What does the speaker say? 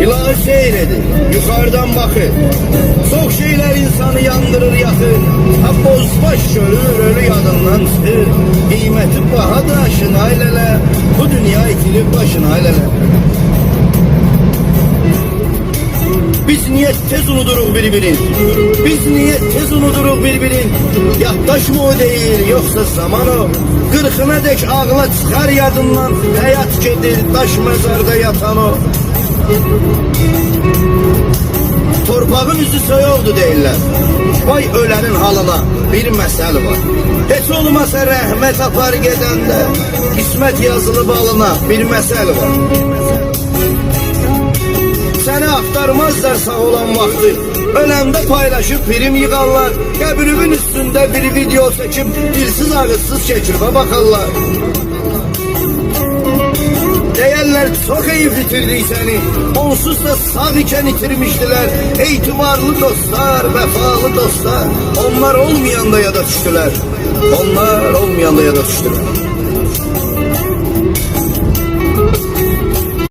İlahi seyredin, yukarıdan bakın. Çok şeyler insanı yandırır yakır. Ha bozbaş ölür, ölü yadından çıkır. Kıymeti baha daşın ailele. Bu dünya itilip başın ailele. Biz niye tez unuduruk birbirin? Biz niye tez unuduruk birbirin? Yattaş mı o değil yoksa zaman o? Kırkına dek ağla çıkar yadından. Hayat gedir taş mezarda yatan o. Torpağın üzü soyuqdu deyirlər. Vay ölənin halına bir məsəl var. Heç olmasa rəhmət apar gedəndə qismət yazılı balına bir məsəl var. Səni axtarmazlar sağ olan vaxtı. Öləndə paylaşıb prim yığarlar. Qəbrimin üstündə bir video çəkib dilsiz ağızsız keçirmə baxarlar. Deyərlər çok iyi bitirdik seni. Onsuz da sağ iken itirmiştiler. İtibarlı dostlar, vefalı dostlar. Onlar olmayan da ya da düştüler. Onlar olmayan da ya da düştüler.